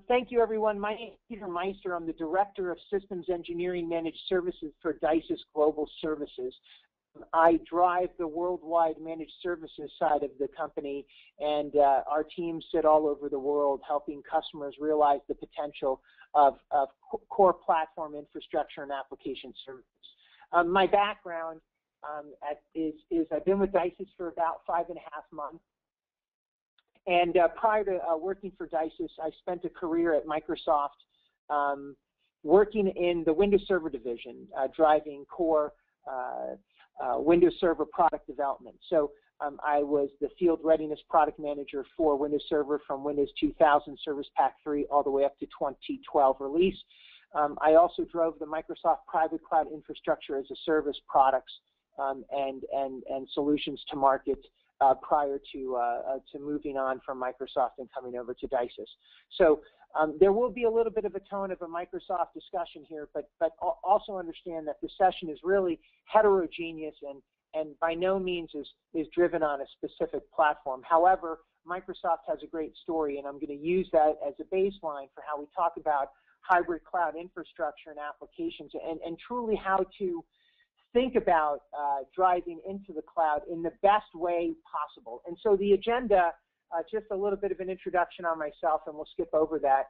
Thank you, everyone. My name is Peter Meister. I'm the Director of Systems Engineering Managed Services for DISYS Global Services. I drive the worldwide managed services side of the company, and our teams sit all over the world helping customers realize the potential of core platform infrastructure and application services. My background is I've been with DISYS for about 5.5 months. And prior to working for DISYS, I spent a career at Microsoft working in the Windows Server division, driving core Windows Server product development. So I was the field readiness product manager for Windows Server from Windows 2000 Service Pack 3 all the way up to 2012 release. I also drove the Microsoft Private Cloud Infrastructure as a Service products and solutions to market prior to moving on from Microsoft and coming over to DISYS. So there will be a little bit of a tone of a Microsoft discussion here, but also understand that the session is really heterogeneous and by no means is driven on a specific platform. However, Microsoft has a great story, and I'm going to use that as a baseline for how we talk about hybrid cloud infrastructure and applications and truly how to think about driving into the cloud in the best way possible. And so the agenda, just a little bit of an introduction on myself, and we'll skip over that.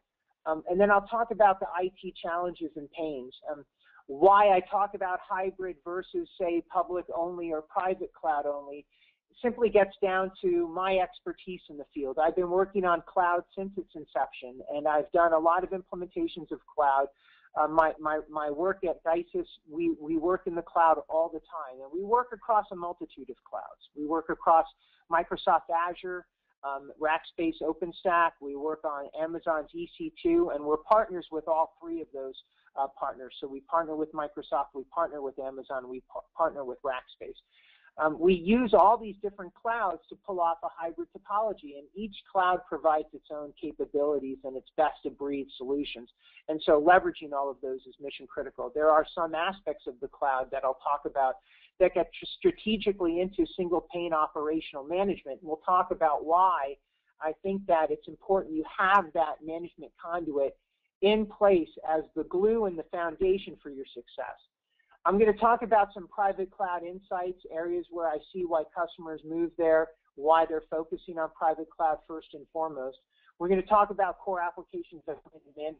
And then I'll talk about the IT challenges and pains, why I talk about hybrid versus, say, public only or private cloud only. Simply gets down to my expertise in the field. I've been working on cloud since its inception, and I've done a lot of implementations of cloud. My work at DISYS, we work in the cloud all the time, and we work across a multitude of clouds. We work across Microsoft Azure, Rackspace OpenStack, we work on Amazon's EC2, and we're partners with all three of those partners. So we partner with Microsoft, we partner with Amazon, we partner with Rackspace. We use all these different clouds to pull off a hybrid topology, and each cloud provides its own capabilities and its best-of-breed solutions. And so leveraging all of those is mission critical. There are some aspects of the cloud that I'll talk about that get strategically into single pane operational management. And we'll talk about why I think that it's important you have that management conduit in place as the glue and the foundation for your success. I'm going to talk about some private cloud insights, areas where I see why customers move there, why they're focusing on private cloud first and foremost. We're going to talk about core applications management.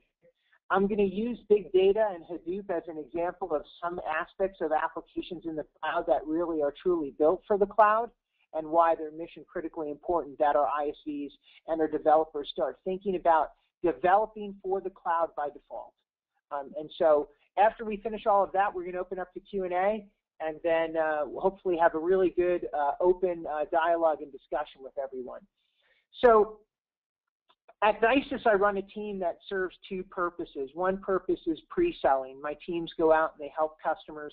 I'm going to use big data and Hadoop as an example of some aspects of applications in the cloud that really are truly built for the cloud and why they're mission critically important that our ISVs and our developers start thinking about developing for the cloud by default. And so after we finish all of that, we're going to open up to Q&A and then we'll hopefully have a really good open dialogue and discussion with everyone. So at DISYS, I run a team that serves two purposes. One purpose is pre-selling. My teams go out and they help customers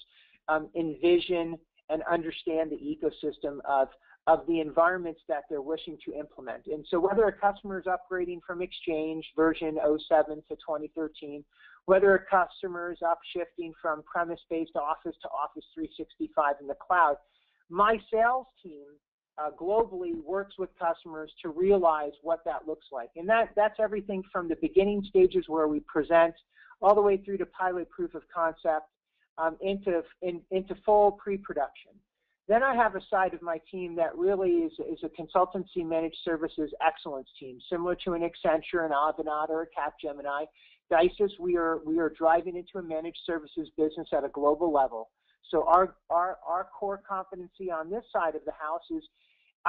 envision and understand the ecosystem of the environments that they're wishing to implement. And so whether a customer is upgrading from Exchange version 07 to 2013, whether a customer is upshifting from premise-based Office to Office 365 in the cloud, my sales team globally works with customers to realize what that looks like. And that's everything from the beginning stages where we present all the way through to pilot proof of concept into full pre-production. Then I have a side of my team that really is a consultancy managed services excellence team, similar to an Accenture, an Avanade, or a Capgemini. DISYS, we are driving into a managed services business at a global level. So our core competency on this side of the house is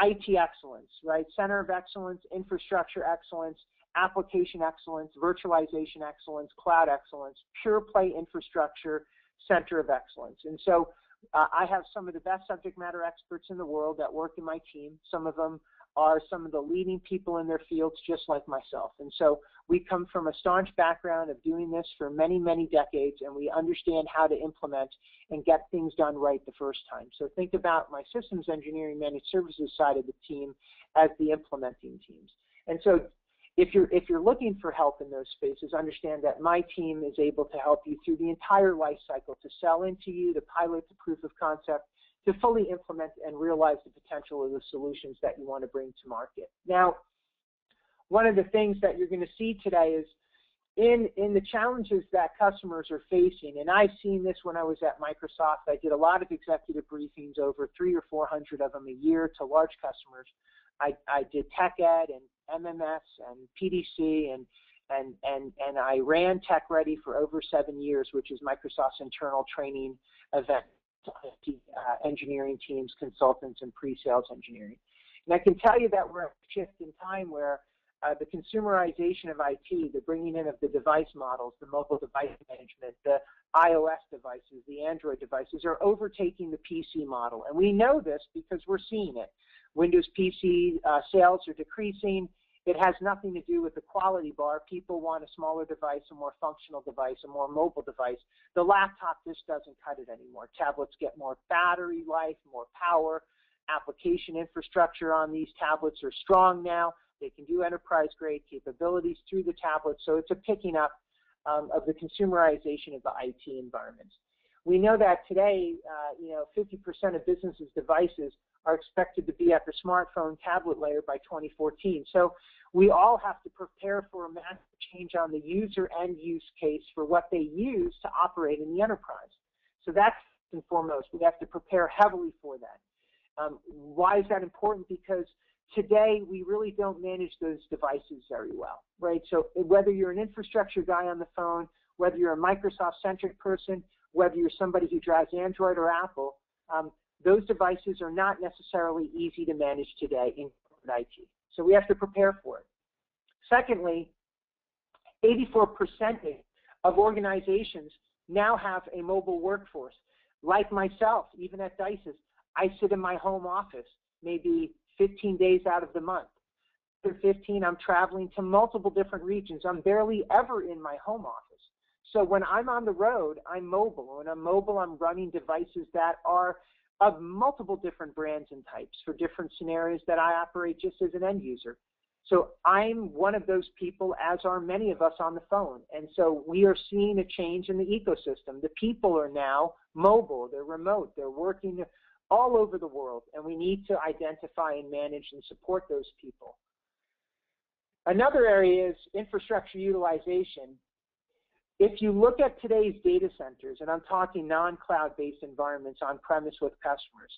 IT excellence, right? Center of excellence, infrastructure excellence, application excellence, virtualization excellence, cloud excellence, pure play infrastructure, center of excellence. And so I have some of the best subject matter experts in the world that work in my team. Some of them are some of the leading people in their fields, just like myself. And so we come from a staunch background of doing this for many, many decades, and we understand how to implement and get things done right the first time. So think about my systems engineering managed services side of the team as the implementing teams. And so if you're looking for help in those spaces, understand that my team is able to help you through the entire life cycle, to sell into you, to pilot the proof of concept, to fully implement and realize the potential of the solutions that you want to bring to market. Now, one of the things that you're going to see today is in the challenges that customers are facing, and I've seen this when I was at Microsoft. I did a lot of executive briefings, over 300 or 400 of them a year to large customers. I did tech ed and MMS and PDC, and I ran Tech Ready for over 7 years, which is Microsoft's internal training event, engineering teams, consultants, and pre-sales engineering. And I can tell you that we're at a shift in time where the consumerization of IT, the bringing in of the device models, the mobile device management, the iOS devices, the Android devices are overtaking the PC model. And we know this because we're seeing it. Windows PC sales are decreasing. It has nothing to do with the quality bar. People want a smaller device, a more functional device, a more mobile device. The laptop just doesn't cut it anymore. Tablets get more battery life, more power. Application infrastructure on these tablets are strong now. They can do enterprise-grade capabilities through the tablet, so it's a picking up of the consumerization of the IT environments. We know that today, 50% of businesses' devices are expected to be at the smartphone tablet layer by 2014. So we all have to prepare for a massive change on the user end use case for what they use to operate in the enterprise. So that's first and foremost. We have to prepare heavily for that. Why is that important? Because today, we really don't manage those devices very well, right? So whether you're an infrastructure guy on the phone, whether you're a Microsoft-centric person, whether you're somebody who drives Android or Apple, those devices are not necessarily easy to manage today in corporate IT. So we have to prepare for it. Secondly, 84% of organizations now have a mobile workforce. Like myself, even at DISYS, I sit in my home office maybe 15 days out of the month. After 15, I'm traveling to multiple different regions. I'm barely ever in my home office. So when I'm on the road, I'm mobile. When I'm mobile, I'm running devices that are of multiple different brands and types for different scenarios that I operate just as an end user. So I'm one of those people, as are many of us on the phone. And so we are seeing a change in the ecosystem. The people are now mobile. They're remote. They're working all over the world, and we need to identify and manage and support those people. Another area is infrastructure utilization. If you look at today's data centers, and I'm talking non-cloud-based environments on-premise with customers,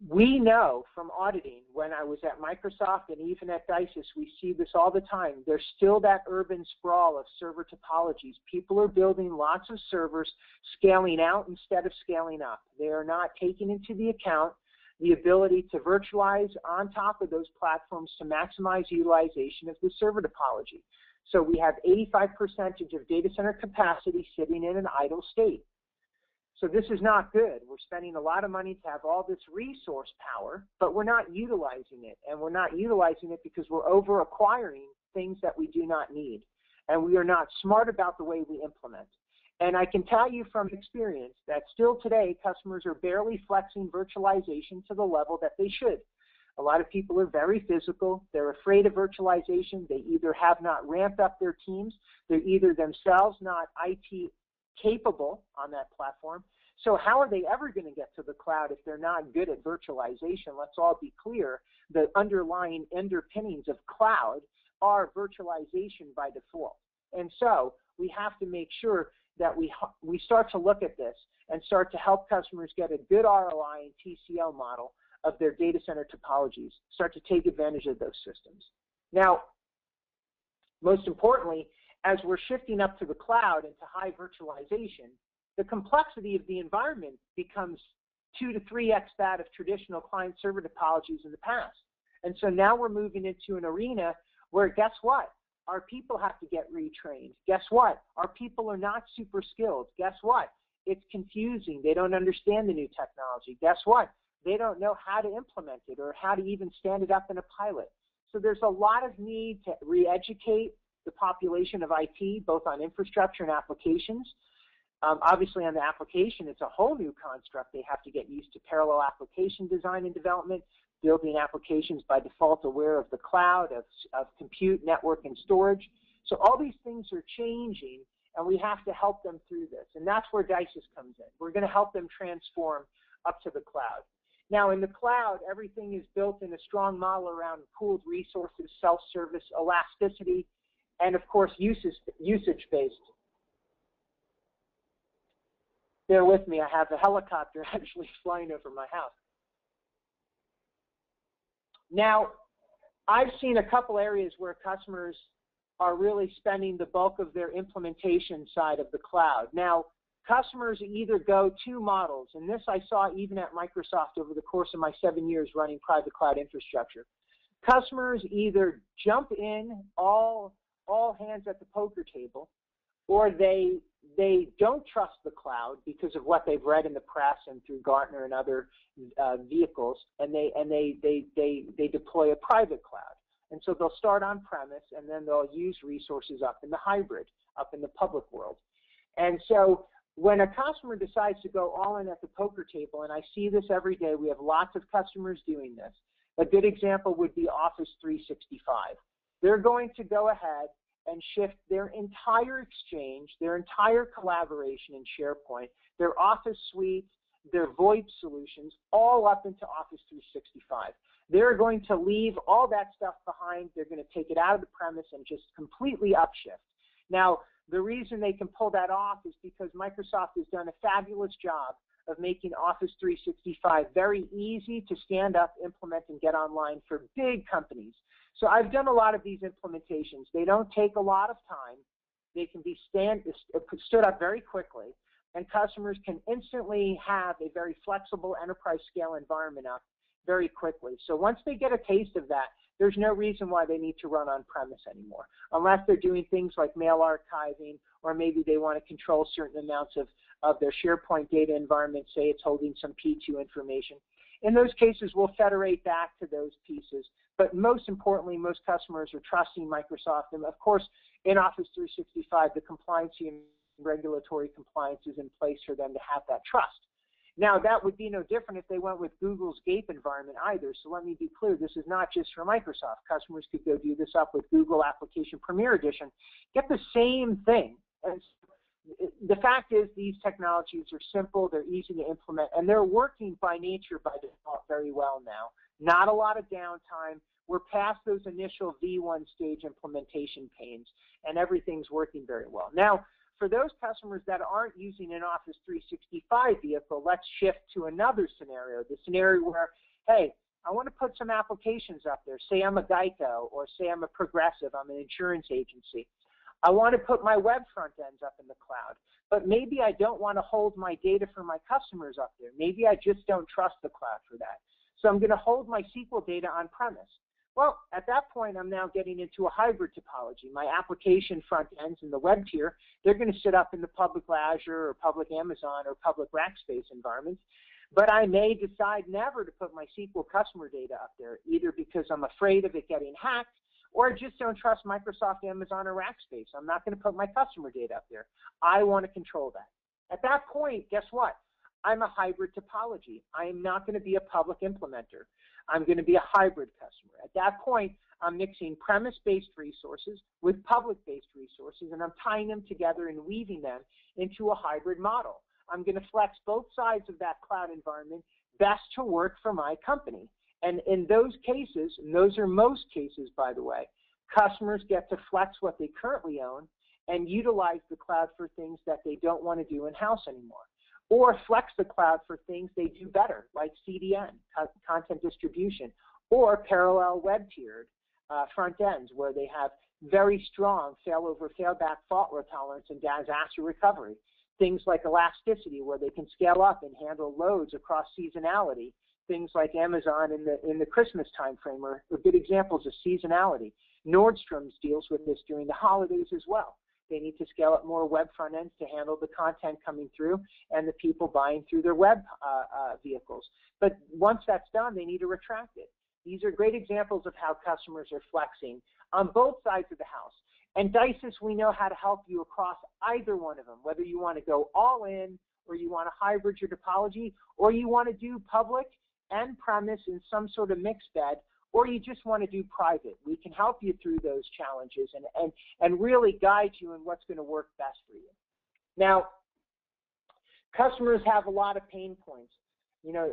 we know from auditing, when I was at Microsoft and even at DISYS, we see this all the time. There's still that urban sprawl of server topologies. People are building lots of servers, scaling out instead of scaling up. They are not taking into the account the ability to virtualize on top of those platforms to maximize utilization of the server topology. So we have 85% of data center capacity sitting in an idle state. So this is not good. We're spending a lot of money to have all this resource power, but we're not utilizing it. And we're not utilizing it because we're over-acquiring things that we do not need. And we are not smart about the way we implement. And I can tell you from experience that still today, customers are barely flexing virtualization to the level that they should. A lot of people are very physical. They're afraid of virtualization. They either have not ramped up their teams. They're either themselves not IT capable on that platform. So how are they ever going to get to the cloud if they're not good at virtualization? Let's all be clear. The underlying underpinnings of cloud are virtualization by default. And so we have to make sure that we start to look at this and start to help customers get a good ROI and TCO model of their data center topologies, start to take advantage of those systems. Now, most importantly, as we're shifting up to the cloud and to high virtualization, the complexity of the environment becomes 2 to 3x that of traditional client-server topologies in the past. And so now we're moving into an arena where, guess what? Our people have to get retrained. Guess what? Our people are not super skilled. Guess what? It's confusing. They don't understand the new technology. Guess what? They don't know how to implement it or how to even stand it up in a pilot. So there's a lot of need to re-educate the population of IT, both on infrastructure and applications. Obviously, on the application, it's a whole new construct. They have to get used to parallel application design and development, building applications by default aware of the cloud, of compute, network, and storage. So all these things are changing, and we have to help them through this. And that's where DISYS comes in. We're going to help them transform up to the cloud. Now, in the cloud, everything is built in a strong model around pooled resources, self-service, elasticity, and of course, usage-based. Bear with me, I have a helicopter actually flying over my house. Now, I've seen a couple areas where customers are really spending the bulk of their implementation side of the cloud. Now, customers either go two models, and this I saw even at Microsoft over the course of my 7 years running private cloud infrastructure. Customers either jump in all hands at the poker table, or they don't trust the cloud because of what they've read in the press and through Gartner and other vehicles, and they deploy a private cloud. And so they'll start on premise, and then they'll use resources up in the hybrid, up in the public world. And so when a customer decides to go all in at the poker table, and I see this every day, we have lots of customers doing this. A good example would be Office 365. They're going to go ahead and shift their entire exchange, their entire collaboration in SharePoint, their Office suite, their VoIP solutions, all up into Office 365. They're going to leave all that stuff behind. They're going to take it out of the premise and just completely upshift. Now, the reason they can pull that off is because Microsoft has done a fabulous job of making Office 365 very easy to stand up, implement, and get online for big companies. So I've done a lot of these implementations. They don't take a lot of time. They can be stood up very quickly, and customers can instantly have a very flexible enterprise scale environment up very quickly. So once they get a taste of that, there's no reason why they need to run on premise anymore, unless they're doing things like mail archiving, or maybe they want to control certain amounts of their SharePoint data environment, say it's holding some P2 information. In those cases, we'll federate back to those pieces. But most importantly, most customers are trusting Microsoft. And of course, in Office 365, the compliance and regulatory compliance is in place for them to have that trust. Now, that would be no different if they went with Google's GAPE environment either. So let me be clear, this is not just for Microsoft. Customers could go do this up with Google Application Premier Edition, get the same thing. And the fact is, these technologies are simple, they're easy to implement, and they're working by nature, by default, very well now. Not a lot of downtime. We're past those initial V1 stage implementation pains, and everything's working very well. Now, for those customers that aren't using an Office 365 vehicle, let's shift to another scenario, the scenario where, hey, I want to put some applications up there. Say I'm a Geico, or say I'm a Progressive, I'm an insurance agency. I want to put my web front ends up in the cloud, but maybe I don't want to hold my data for my customers up there. Maybe I just don't trust the cloud for that. So I'm going to hold my SQL data on premise. Well, at that point, I'm now getting into a hybrid topology. My application front ends in the web tier, they're going to sit up in the public Azure or public Amazon or public Rackspace environments. But I may decide never to put my SQL customer data up there, either because I'm afraid of it getting hacked, or I just don't trust Microsoft, Amazon, or Rackspace. I'm not going to put my customer data up there. I want to control that. At that point, guess what? I'm a hybrid topology. I am not going to be a public implementer. I'm going to be a hybrid customer. At that point, I'm mixing premise-based resources with public-based resources, and I'm tying them together and weaving them into a hybrid model. I'm going to flex both sides of that cloud environment best to work for my company. And in those cases, and those are most cases, by the way, customers get to flex what they currently own and utilize the cloud for things that they don't want to do in-house anymore, or flex the cloud for things they do better, like CDN, content distribution, or parallel web-tiered front ends, where they have very strong failover, failback, fault tolerance, and disaster recovery. Things like elasticity, where they can scale up and handle loads across seasonality. Things like Amazon in the Christmas timeframe are good examples of seasonality. Nordstrom's deals with this during the holidays as well. They need to scale up more web front ends to handle the content coming through and the people buying through their web vehicles. But once that's done, they need to retract it. These are great examples of how customers are flexing on both sides of the house. And DISYS, we know how to help you across either one of them, whether you want to go all in, or you want to hybrid your topology, or you want to do public and premise in some sort of mixed bed, or you just want to do private. We can help you through those challenges and really guide you in what's going to work best for you. Now, customers have a lot of pain points. You know,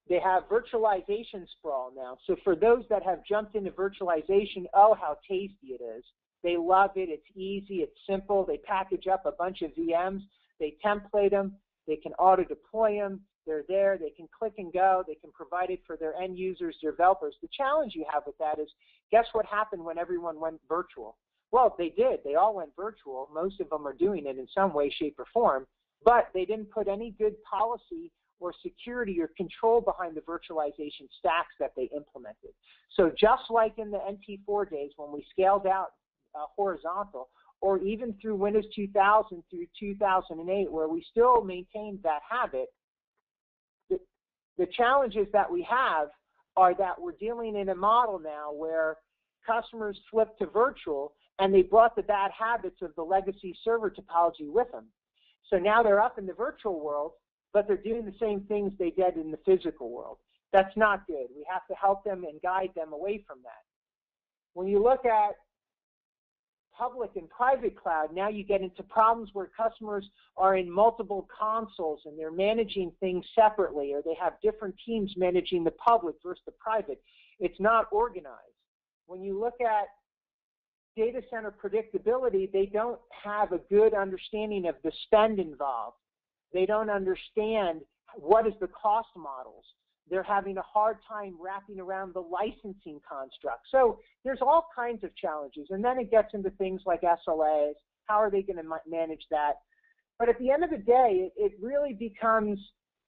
They have virtualization sprawl now. So for those that have jumped into virtualization, oh, how tasty it is. They love it. It's easy. It's simple. They package up a bunch of VMs. They template them. They can auto-deploy them. They're there. They can click and go. They can provide it for their end users, their developers. The challenge you have with that is, guess what happened when everyone went virtual? Well, they did. They all went virtual. Most of them are doing it in some way, shape, or form, but they didn't put any good policy or security or control behind the virtualization stacks that they implemented. So just like in the NT4 days when we scaled out horizontal, or even through Windows 2000 through 2008, where we still maintained that habit, the challenges that we have are that we're dealing in a model now where customers flipped to virtual and they brought the bad habits of the legacy server topology with them. So now they're up in the virtual world, but they're doing the same things they did in the physical world. That's not good. We have to help them and guide them away from that. When you look at public and private cloud, now you get into problems where customers are in multiple consoles and they're managing things separately, or they have different teams managing the public versus the private. It's not organized. When you look at data center predictability, they don't have a good understanding of the spend involved. They don't understand what is the cost models. They're having a hard time wrapping around the licensing construct. So there's all kinds of challenges. And then it gets into things like SLAs. How are they going to manage that? But at the end of the day, it really becomes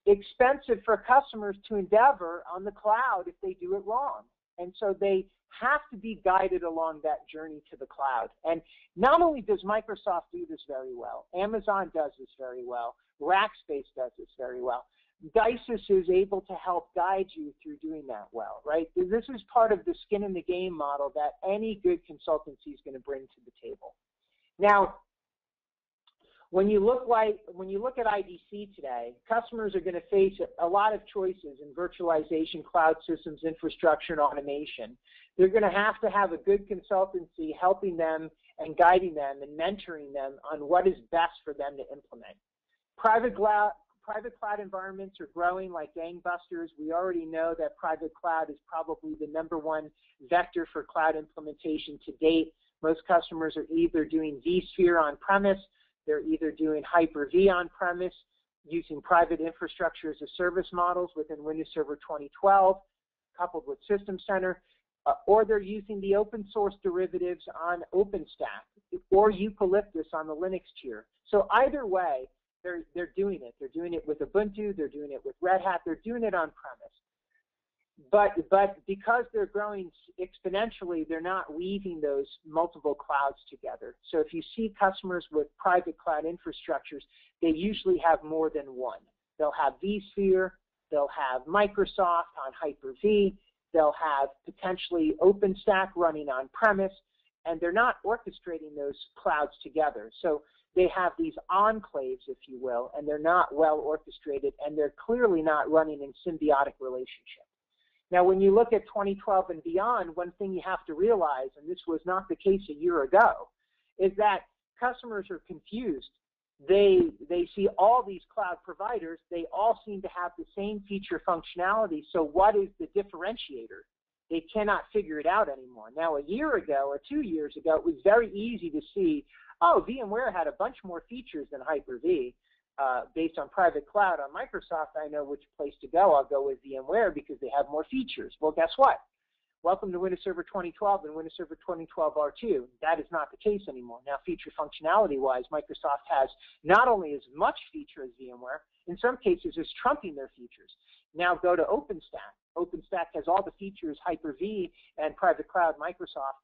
expensive for customers to endeavor on the cloud if they do it wrong. And so they have to be guided along that journey to the cloud. And not only does Microsoft do this very well, Amazon does this very well, Rackspace does this very well. DISYS is able to help guide you through doing that well, right? This is part of the skin in the game model that any good consultancy is going to bring to the table. Now, when you look at IDC today, customers are going to face a lot of choices in virtualization, cloud systems, infrastructure, and automation. They're going to have a good consultancy helping them and guiding them and mentoring them on what is best for them to implement. Private cloud environments are growing like gangbusters. We already know that private cloud is probably the #1 vector for cloud implementation to date. Most customers are either doing vSphere on-premise, they're either doing Hyper-V on-premise, using private infrastructure as a service models within Windows Server 2012, coupled with System Center, or they're using the open source derivatives on OpenStack, or Eucalyptus on the Linux tier. So either way, they're doing it. They're doing it with Ubuntu, they're doing it with Red Hat, they're doing it on-premise. But because they're growing exponentially, they're not weaving those multiple clouds together. So if you see customers with private cloud infrastructures, they usually have more than one. They'll have vSphere, they'll have Microsoft on Hyper-V, they'll have potentially OpenStack running on-premise, and they're not orchestrating those clouds together. So they have these enclaves, if you will, and they're not well orchestrated, and they're clearly not running in symbiotic relationship. Now, when you look at 2012 and beyond, one thing you have to realize, and this was not the case a year ago, is that customers are confused. They see all these cloud providers. They all seem to have the same feature functionality. So what is the differentiator? They cannot figure it out anymore. Now, a year ago or 2 years ago, it was very easy to see, oh, VMware had a bunch more features than Hyper-V. Based on private cloud on Microsoft, I know which place to go. I'll go with VMware because they have more features. Well, guess what? Welcome to Windows Server 2012 and Windows Server 2012 R2. That is not the case anymore. Now, feature functionality-wise, Microsoft has not only as much feature as VMware, in some cases is trumping their features. Now go to OpenStack. OpenStack has all the features Hyper-V and private cloud Microsoft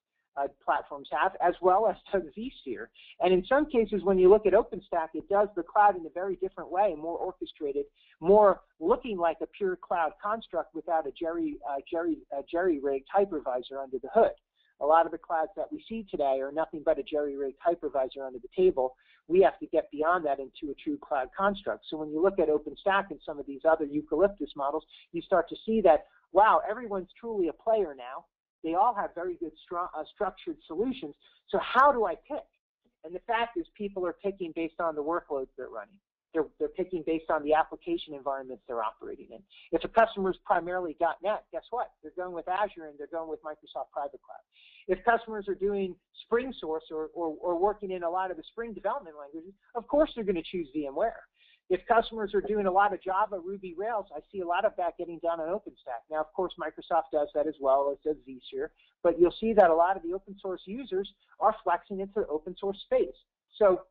platforms have, as well as does vSphere. And in some cases, when you look at OpenStack, it does the cloud in a very different way, more orchestrated, more looking like a pure cloud construct without a jerry-rigged hypervisor under the hood. A lot of the clouds that we see today are nothing but a jerry-rigged hypervisor under the table. We have to get beyond that into a true cloud construct. So when you look at OpenStack and some of these other Eucalyptus models, you start to see that, wow, everyone's truly a player now. They all have very good structured solutions. So how do I pick? And the fact is people are picking based on the workloads they're running. They're picking based on the application environments they're operating in. If a customer is primarily .NET, guess what? They're going with Azure and they're going with Microsoft Private Cloud. If customers are doing Spring Source or working in a lot of the Spring development languages, of course they're going to choose VMware. If customers are doing a lot of Java, Ruby, Rails, I see a lot of that getting done on OpenStack. Now, of course, Microsoft does that as well, as does vSphere, but you'll see that a lot of the open source users are flexing into the open source space. So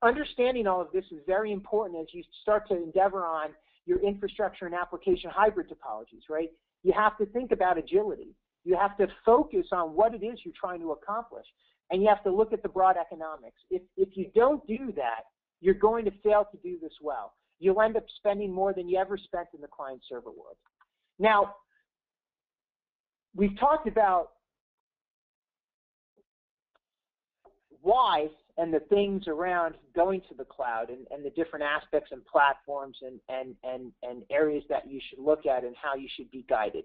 understanding all of this is very important as you start to endeavor on your infrastructure and application hybrid topologies, right? You have to think about agility. You have to focus on what it is you're trying to accomplish, and you have to look at the broad economics. If you don't do that, you're going to fail to do this well. You'll end up spending more than you ever spent in the client-server world. Now, we've talked about why and the things around going to the cloud and the different aspects and platforms and areas that you should look at and how you should be guided.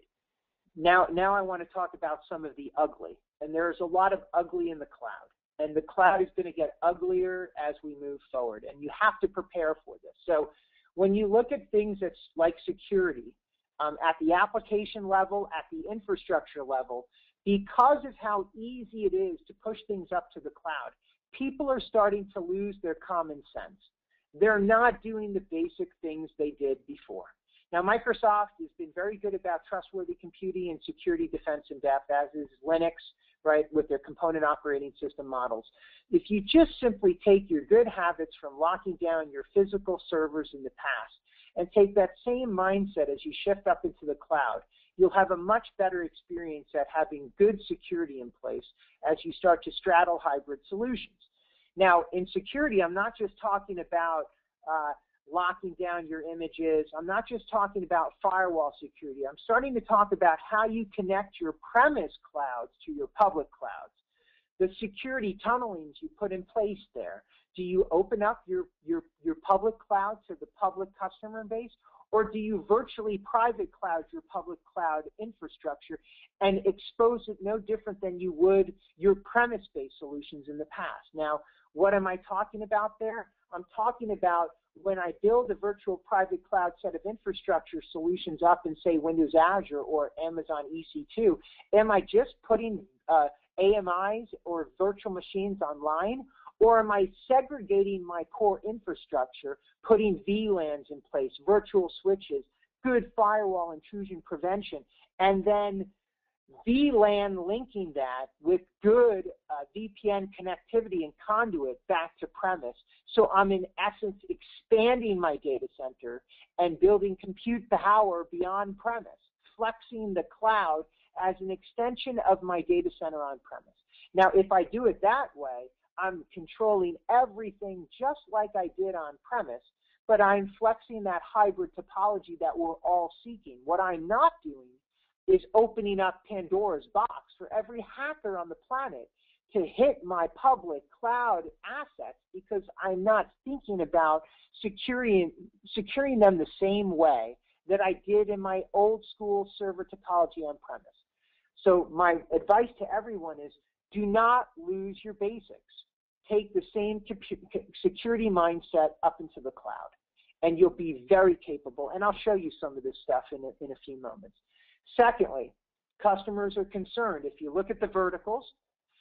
Now I want to talk about some of the ugly, and there's a lot of ugly in the cloud. And the cloud is going to get uglier as we move forward, and you have to prepare for this. So when you look at things that's like security, at the application level, at the infrastructure level, because of how easy it is to push things up to the cloud, people are starting to lose their common sense. They're not doing the basic things they did before. Now, Microsoft has been very good about trustworthy computing and security defense in depth, as is Linux, right, with their component operating system models. If you just simply take your good habits from locking down your physical servers in the past and take that same mindset as you shift up into the cloud, you'll have a much better experience at having good security in place as you start to straddle hybrid solutions. Now, in security, I'm not just talking about locking down your images. I'm not just talking about firewall security. I'm starting to talk about how you connect your premise clouds to your public clouds. The security tunnelings you put in place there. Do you open up your public cloud to the public customer base, or do you virtually private cloud your public cloud infrastructure and expose it no different than you would your premise-based solutions in the past? Now, what am I talking about there? I'm talking about when I build a virtual private cloud set of infrastructure solutions up in, say, Windows Azure or Amazon EC2, am I just putting AMIs or virtual machines online, or am I segregating my core infrastructure, putting VLANs in place, virtual switches, good firewall intrusion prevention, and then VLAN linking that with good VPN connectivity and conduit back to premise. So I'm in essence expanding my data center and building compute power beyond premise, flexing the cloud as an extension of my data center on premise. Now, if I do it that way, I'm controlling everything just like I did on premise, but I'm flexing that hybrid topology that we're all seeking. What I'm not doing is opening up Pandora's box for every hacker on the planet to hit my public cloud assets, because I'm not thinking about securing them the same way that I did in my old school server topology on premise. So my advice to everyone is do not lose your basics. Take the same security mindset up into the cloud, and you'll be very capable. And I'll show you some of this stuff in a few moments. Secondly, customers are concerned. If you look at the verticals,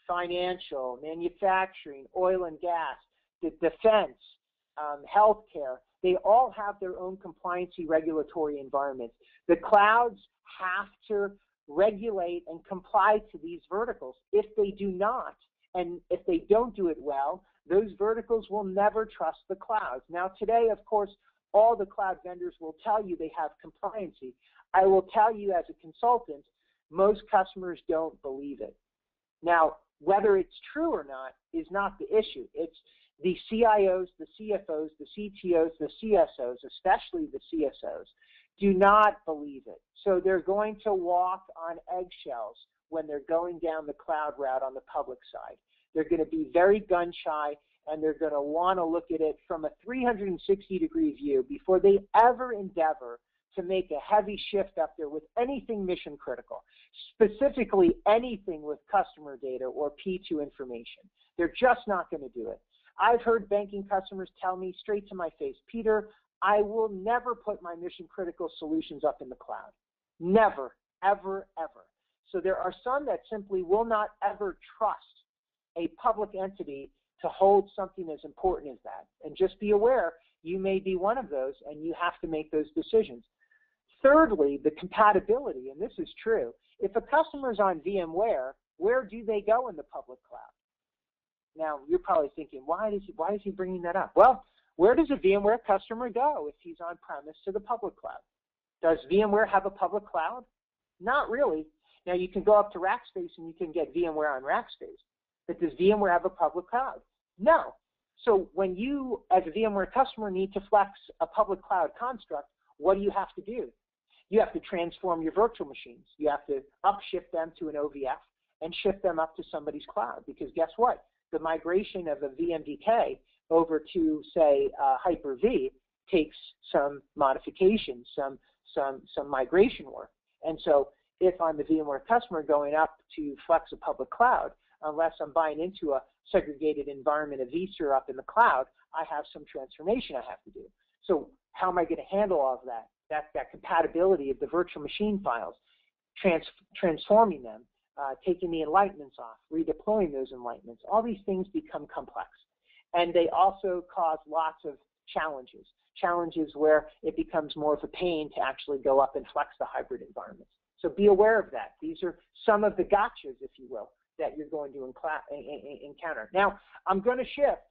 financial, manufacturing, oil and gas, the defense, healthcare, they all have their own compliancy regulatory environments. The clouds have to regulate and comply to these verticals. If they do not, and if they don't do it well, those verticals will never trust the clouds. Now today, of course, all the cloud vendors will tell you they have compliancy. I will tell you as a consultant, most customers don't believe it. Now, whether it's true or not is not the issue. It's the CIOs, the CFOs, the CTOs, the CSOs, especially the CSOs, do not believe it. So they're going to walk on eggshells when they're going down the cloud route on the public side. They're going to be very gun shy, and they're going to want to look at it from a 360-degree view before they ever endeavor to make a heavy shift up there with anything mission critical, specifically anything with customer data or P2 information. They're just not going to do it. I've heard banking customers tell me straight to my face, Peter, I will never put my mission-critical solutions up in the cloud. Never, ever, ever. So there are some that simply will not ever trust a public entity to hold something as important as that. And just be aware, you may be one of those, and you have to make those decisions. Thirdly, the compatibility, and this is true. If a customer's on VMware, where do they go in the public cloud? Now, you're probably thinking, why is he bringing that up? Well, where does a VMware customer go if he's on-premise to the public cloud? Does VMware have a public cloud? Not really. Now, you can go up to Rackspace and you can get VMware on Rackspace. But does VMware have a public cloud? No. So when you, as a VMware customer, need to flex a public cloud construct, what do you have to do? You have to transform your virtual machines. You have to upshift them to an OVF and shift them up to somebody's cloud. Because guess what? The migration of a VMDK over to, say, Hyper-V takes some modifications, some migration work. And so if I'm a VMware customer going up to flex a public cloud, unless I'm buying into a segregated environment of vSphere up in the cloud, I have some transformation I have to do. So how am I going to handle all of that? That compatibility of the virtual machine files, transforming them, taking the enlightenments off, redeploying those enlightenments. All these things become complex. And they also cause lots of challenges. Challenges where it becomes more of a pain to actually go up and flex the hybrid environments. So be aware of that. These are some of the gotchas, if you will, that you're going to encounter. Now, I'm going to shift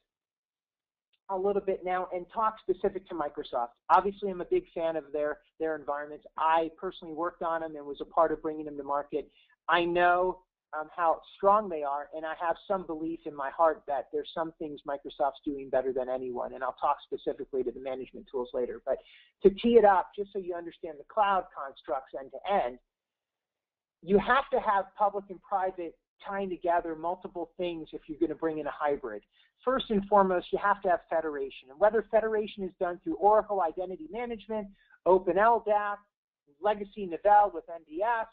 a little bit now and talk specific to Microsoft. Obviously, I'm a big fan of their environments. I personally worked on them and was a part of bringing them to market. I know how strong they are, and I have some belief in my heart that there's some things Microsoft's doing better than anyone, and I'll talk specifically to the management tools later. But to tee it up, just so you understand the cloud constructs end to end, you have to have public and private tying together multiple things if you're going to bring in a hybrid. First and foremost, you have to have federation. And whether federation is done through Oracle Identity Management, OpenLDAP, Legacy Novell with NDS,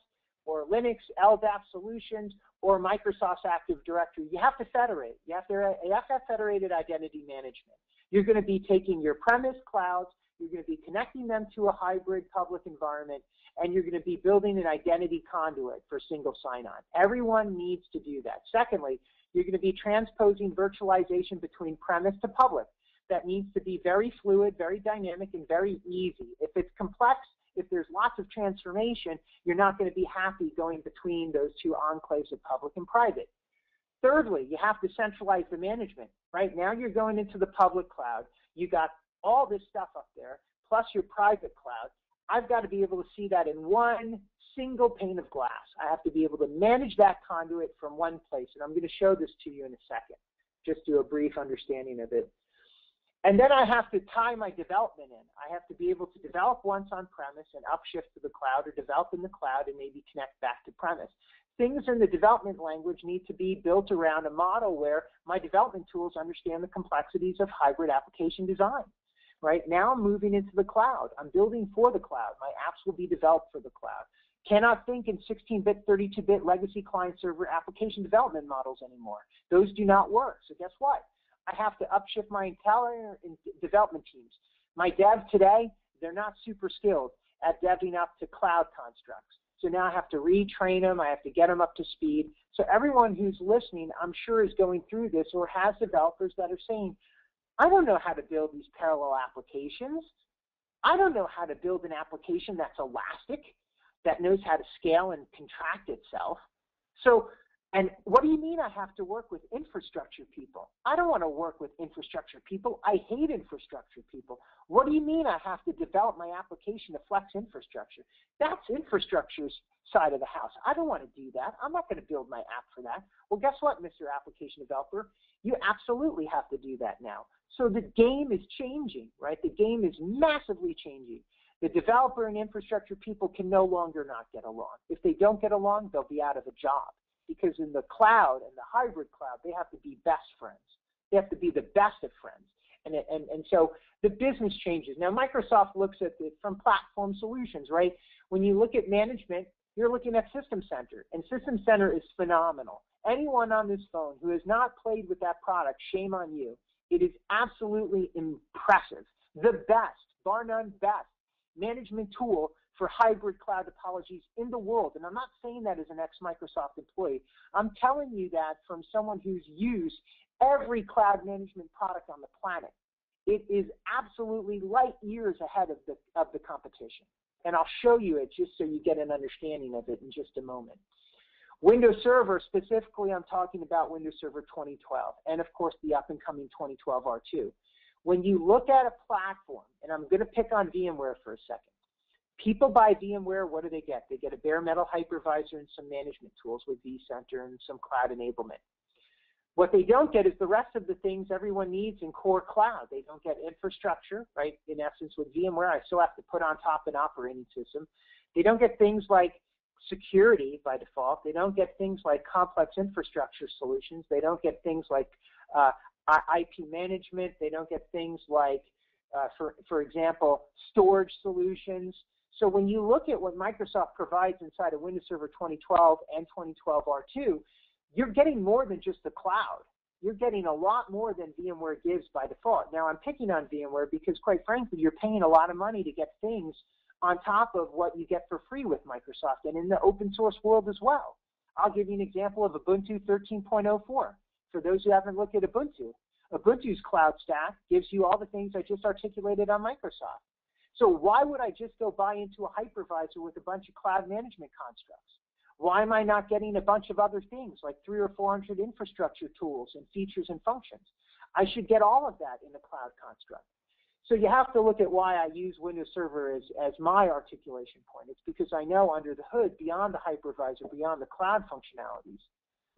or Linux LDAP solutions, or Microsoft's Active Directory, you have to federate. You have to have federated identity management. You're going to be taking your premise clouds, you're going to be connecting them to a hybrid public environment, and you're going to be building an identity conduit for single sign-on. Everyone needs to do that. Secondly, you're going to be transposing virtualization between premise to public. That needs to be very fluid, very dynamic, and very easy. If it's complex, if there's lots of transformation, you're not going to be happy going between those two enclaves of public and private. Thirdly, you have to centralize the management. Right now you're going into the public cloud. You got all this stuff up there, plus your private cloud. I've got to be able to see that in one single pane of glass. I have to be able to manage that conduit from one place, and I'm going to show this to you in a second. Just do a brief understanding of it. And then I have to tie my development in. I have to be able to develop once on premise and upshift to the cloud, or develop in the cloud and maybe connect back to premise. Things in the development language need to be built around a model where my development tools understand the complexities of hybrid application design. Right now I'm moving into the cloud. I'm building for the cloud. My apps will be developed for the cloud. Cannot think in 16-bit, 32-bit legacy client-server application development models anymore. Those do not work. So guess what? I have to upshift my entire development teams. My devs today, they're not super skilled at deving up to cloud constructs. So now I have to retrain them. I have to get them up to speed. So everyone who's listening, I'm sure, is going through this or has developers that are saying, I don't know how to build these parallel applications. I don't know how to build an application that's elastic, that knows how to scale and contract itself. So, and what do you mean I have to work with infrastructure people? I don't want to work with infrastructure people. I hate infrastructure people. What do you mean I have to develop my application to flex infrastructure? That's infrastructure's side of the house. I don't want to do that. I'm not going to build my app for that. Well, guess what, Mr. Application Developer? You absolutely have to do that now. So the game is changing, right? The game is massively changing. The developer and infrastructure people can no longer not get along. If they don't get along, they'll be out of a job. Because in the cloud and the hybrid cloud, they have to be best friends. They have to be the best of friends. And so the business changes. Now, Microsoft looks at it from platform solutions, right? When you look at management, you're looking at System Center, and System Center is phenomenal. Anyone on this phone who has not played with that product, shame on you. It is absolutely impressive. The best, bar none best, management tool for hybrid cloud topologies in the world. And I'm not saying that as an ex-Microsoft employee. I'm telling you that from someone who's used every cloud management product on the planet. It is absolutely light years ahead of the competition. And I'll show you it just so you get an understanding of it in just a moment. Windows Server, specifically I'm talking about Windows Server 2012 and of course the up and coming 2012 R2. When you look at a platform, and I'm going to pick on VMware for a second. People buy VMware, what do they get? They get a bare metal hypervisor and some management tools with vCenter and some cloud enablement. What they don't get is the rest of the things everyone needs in core cloud. They don't get infrastructure, right? In essence, with VMware, I still have to put on top an operating system. They don't get things like security by default. They don't get things like complex infrastructure solutions. They don't get things like IP management. They don't get things like, for example, storage solutions. So when you look at what Microsoft provides inside of Windows Server 2012 and 2012 R2, you're getting more than just the cloud. You're getting a lot more than VMware gives by default. Now, I'm picking on VMware because, quite frankly, you're paying a lot of money to get things on top of what you get for free with Microsoft and in the open source world as well. I'll give you an example of Ubuntu 13.04. For those who haven't looked at Ubuntu, Ubuntu's cloud stack gives you all the things I just articulated on Microsoft. So why would I just go buy into a hypervisor with a bunch of cloud management constructs? Why am I not getting a bunch of other things like 300 or 400 infrastructure tools and features and functions? I should get all of that in a cloud construct. So you have to look at why I use Windows Server as my articulation point. It's because I know under the hood, beyond the hypervisor, beyond the cloud functionalities,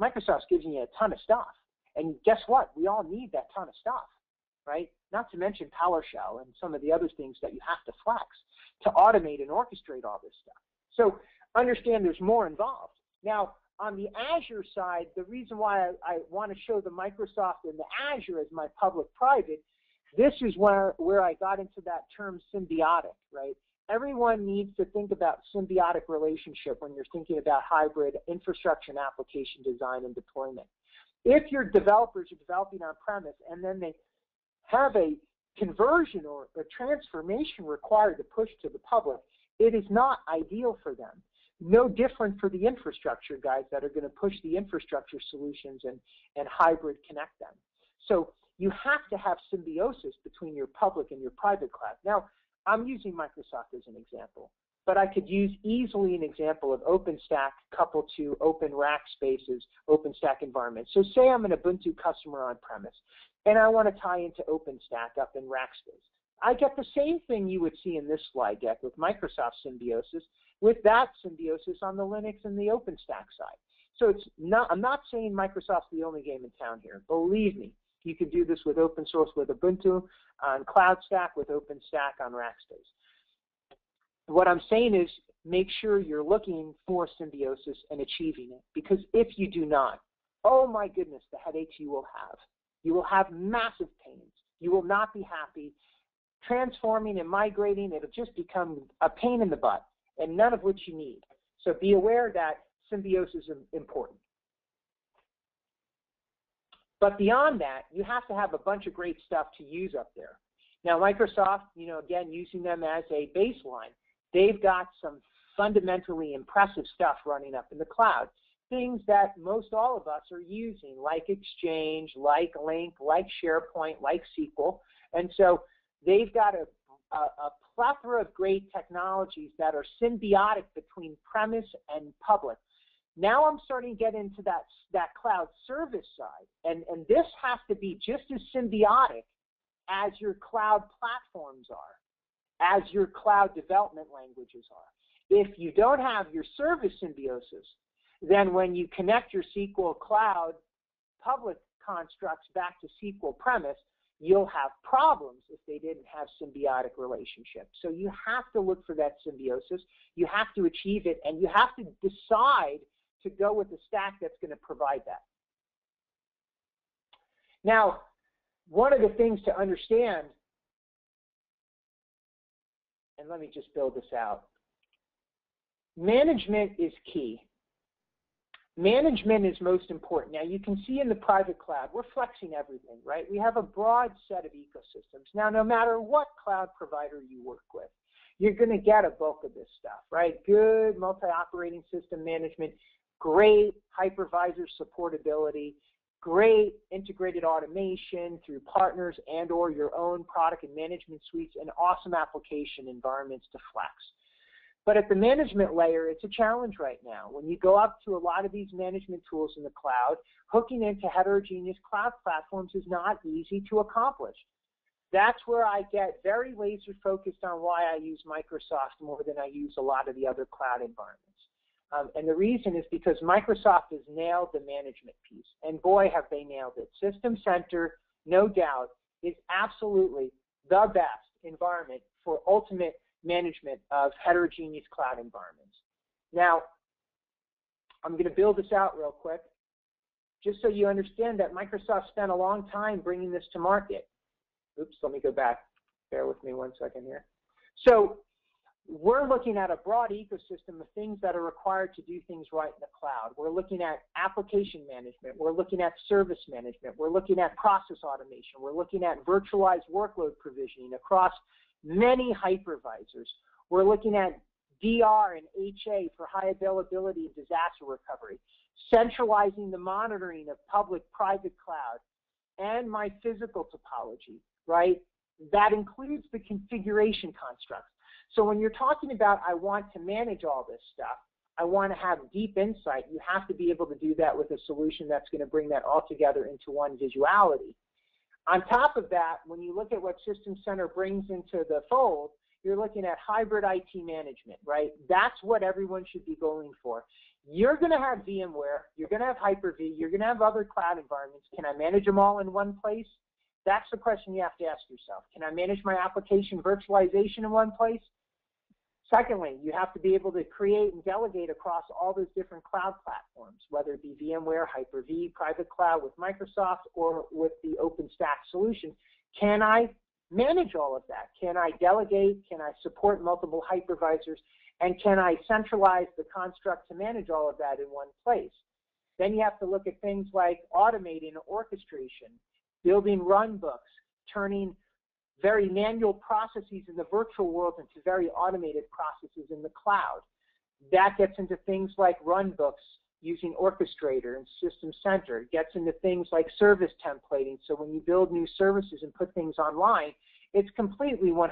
Microsoft's giving you a ton of stuff. And guess what? We all need that ton of stuff, right? Not to mention PowerShell and some of the other things that you have to flex to automate and orchestrate all this stuff. So understand there's more involved. Now, on the Azure side, the reason why I want to show the Microsoft and the Azure as my public-private, this is where I got into that term symbiotic, right? Everyone needs to think about symbiotic relationship when you're thinking about hybrid infrastructure and application design and deployment. If your developers are developing on-premise and then they have a conversion or a transformation required to push to the public, it is not ideal for them. No different for the infrastructure guys that are going to push the infrastructure solutions and hybrid connect them. So you have to have symbiosis between your public and your private cloud. Now, I'm using Microsoft as an example, but I could use easily an example of OpenStack coupled to open rack spaces, OpenStack environments. So say I'm an Ubuntu customer on-premise, and I want to tie into OpenStack up in Rackspace. I get the same thing you would see in this slide deck with Microsoft symbiosis, with that symbiosis on the Linux and the OpenStack side. So I'm not saying Microsoft's the only game in town here. Believe me, you can do this with open source with Ubuntu, on CloudStack, with OpenStack on Rackspace. What I'm saying is make sure you're looking for symbiosis and achieving it, because if you do not, oh my goodness, the headaches you will have. You will have massive pains. You will not be happy. Transforming and migrating, it'll just become a pain in the butt, and none of which you need. So be aware that symbiosis is important. But beyond that, you have to have a bunch of great stuff to use up there. Now, Microsoft, again, using them as a baseline, they've got some fundamentally impressive stuff running up in the cloud. Things that most all of us are using, like Exchange, like Link, like SharePoint, like SQL. And so they've got a plethora of great technologies that are symbiotic between premise and public. Now I'm starting to get into that cloud service side, and this has to be just as symbiotic as your cloud platforms are, as your cloud development languages are. If you don't have your service symbiosis, then when you connect your SQL cloud public constructs back to SQL premise, you'll have problems if they didn't have symbiotic relationships. So you have to look for that symbiosis. You have to achieve it, and you have to decide to go with the stack that's going to provide that. Now, one of the things to understand, and let me just build this out, management is key. Management is most important. Now, you can see in the private cloud, we're flexing everything, right? We have a broad set of ecosystems. Now, no matter what cloud provider you work with, you're going to get a bulk of this stuff, right? Good multi-operating system management, great hypervisor supportability, great integrated automation through partners and or your own product and management suites, and awesome application environments to flex. But at the management layer, it's a challenge right now. When you go up to a lot of these management tools in the cloud, hooking into heterogeneous cloud platforms is not easy to accomplish. That's where I get very laser focused on why I use Microsoft more than I use a lot of the other cloud environments. And the reason is because Microsoft has nailed the management piece. And boy, have they nailed it. System Center, no doubt, is absolutely the best environment for ultimate management of heterogeneous cloud environments. Now, I'm going to build this out real quick, just so you understand that Microsoft spent a long time bringing this to market. Oops, let me go back. Bear with me one second here. So we're looking at a broad ecosystem of things that are required to do things right in the cloud. We're looking at application management. We're looking at service management. We're looking at process automation. We're looking at virtualized workload provisioning across many hypervisors. We're looking at DR and HA for high availability and disaster recovery, centralizing the monitoring of public-private cloud, and my physical topology, right? That includes the configuration constructs. So when you're talking about I want to manage all this stuff, I want to have deep insight, you have to be able to do that with a solution that's going to bring that all together into one visuality. On top of that, when you look at what System Center brings into the fold, you're looking at hybrid IT management, right? That's what everyone should be going for. You're going to have VMware, you're going to have Hyper-V, you're going to have other cloud environments. Can I manage them all in one place? That's the question you have to ask yourself. Can I manage my application virtualization in one place? Secondly, you have to be able to create and delegate across all those different cloud platforms, whether it be VMware, Hyper-V, private cloud with Microsoft, or with the OpenStack solution. Can I manage all of that? Can I delegate? Can I support multiple hypervisors? And can I centralize the construct to manage all of that in one place? Then you have to look at things like automating orchestration, building runbooks, turning very manual processes in the virtual world into very automated processes in the cloud. That gets into things like runbooks using Orchestrator and System Center. It gets into things like service templating. So when you build new services and put things online, it's completely 100%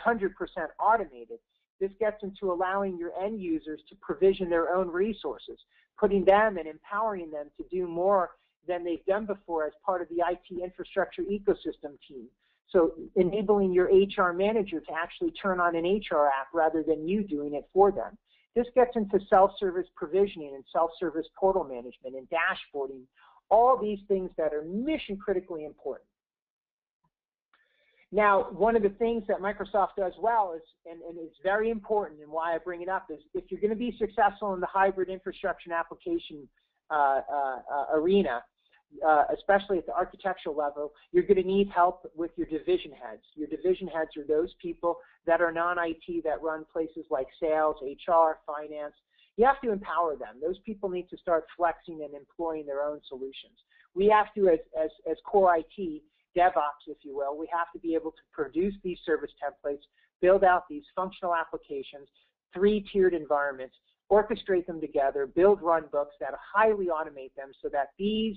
automated. This gets into allowing your end users to provision their own resources, putting them and empowering them to do more than they've done before as part of the IT infrastructure ecosystem team. So enabling your HR manager to actually turn on an HR app rather than you doing it for them. This gets into self-service provisioning and self-service portal management and dashboarding, all these things that are mission critically important. Now, one of the things that Microsoft does well is, and it's very important, and why I bring it up, is if you're going to be successful in the hybrid infrastructure and application arena, especially at the architectural level, you're going to need help with your division heads. Your division heads are those people that are non-IT that run places like sales, HR, finance. You have to empower them. Those people need to start flexing and employing their own solutions. We have to, as core IT, DevOps, if you will, we have to be able to produce these service templates, build out these functional applications, three-tiered environments, orchestrate them together, build runbooks that highly automate them so that these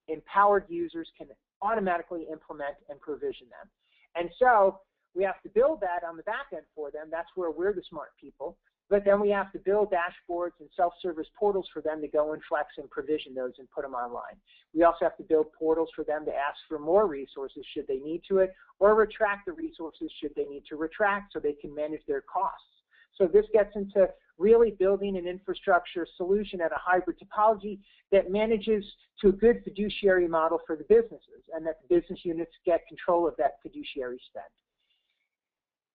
empowered users can automatically implement and provision them. And so we have to build that on the back end for them. That's where we're the smart people. But then we have to build dashboards and self-service portals for them to go and flex and provision those and put them online. We also have to build portals for them to ask for more resources should they need to it, or retract the resources should they need to retract so they can manage their costs. So this gets into really building an infrastructure solution at a hybrid topology that manages to a good fiduciary model for the businesses, and that the business units get control of that fiduciary spend.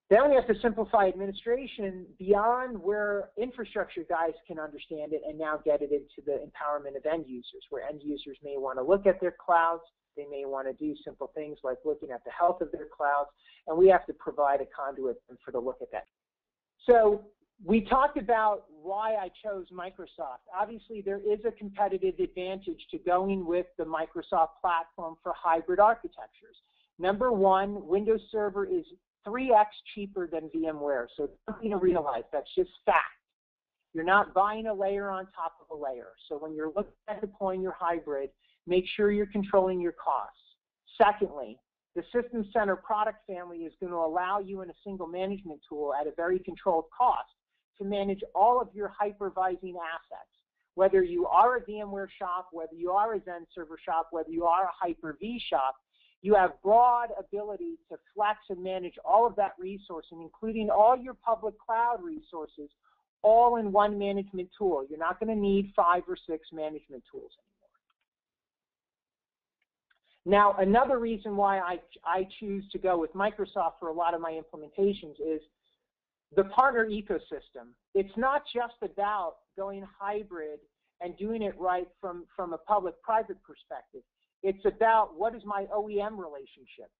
Then we have to simplify administration beyond where infrastructure guys can understand it and now get it into the empowerment of end users, where end users may want to look at their clouds, they may want to do simple things like looking at the health of their clouds, and we have to provide a conduit for the look at that. So We talked about why I chose Microsoft. Obviously, there is a competitive advantage to going with the Microsoft platform for hybrid architectures. Number one, Windows Server is 3x cheaper than VMware, so something to realize. That's just fact. You're not buying a layer on top of a layer. So when you're looking at deploying your hybrid, make sure you're controlling your costs. Secondly, the System Center product family is going to allow you in a single management tool at a very controlled cost to manage all of your hypervising assets. Whether you are a VMware shop, whether you are a Zen Server shop, whether you are a Hyper-V shop, you have broad ability to flex and manage all of that resourcing, including all your public cloud resources, all in one management tool. You're not going to need 5 or 6 management tools anymore. Now, another reason why I choose to go with Microsoft for a lot of my implementations is the partner ecosystem. It's not just about going hybrid and doing it right from a public-private perspective. It's about what is my OEM relationship?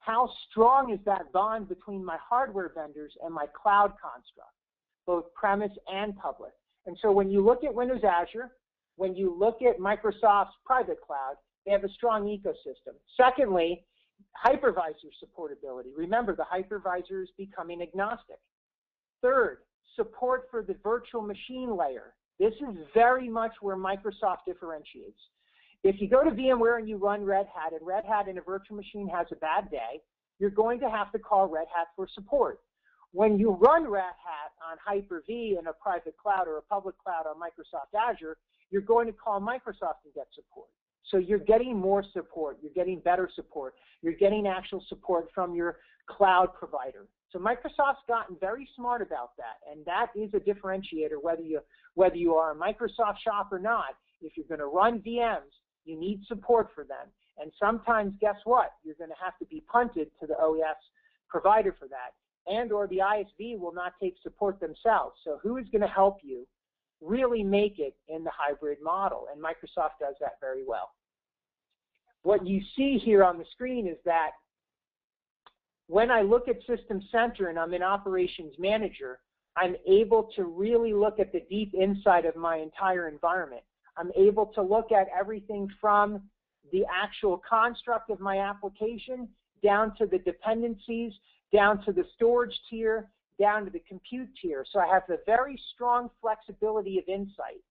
How strong is that bond between my hardware vendors and my cloud construct, both premise and public? And so when you look at Windows Azure, when you look at Microsoft's private cloud, they have a strong ecosystem. Secondly, hypervisor supportability. Remember, the hypervisor is becoming agnostic. Third, support for the virtual machine layer. This is very much where Microsoft differentiates. If you go to VMware and you run Red Hat, and Red Hat in a virtual machine has a bad day, you're going to have to call Red Hat for support. When you run Red Hat on Hyper-V in a private cloud or a public cloud on Microsoft Azure, you're going to call Microsoft and get support. So you're getting more support, you're getting better support, you're getting actual support from your cloud provider. So Microsoft's gotten very smart about that, and that is a differentiator whether you are a Microsoft shop or not. If you're going to run VMs, you need support for them. And sometimes, guess what? You're going to have to be punted to the OS provider for that, and or the ISV will not take support themselves. So who is going to help you really make it in the hybrid model? And Microsoft does that very well. What you see here on the screen is that when I look at System Center and I'm in Operations Manager, I'm able to really look at the deep inside of my entire environment. I'm able to look at everything from the actual construct of my application, down to the dependencies, down to the storage tier, down to the compute tier. So I have a very strong flexibility of insight.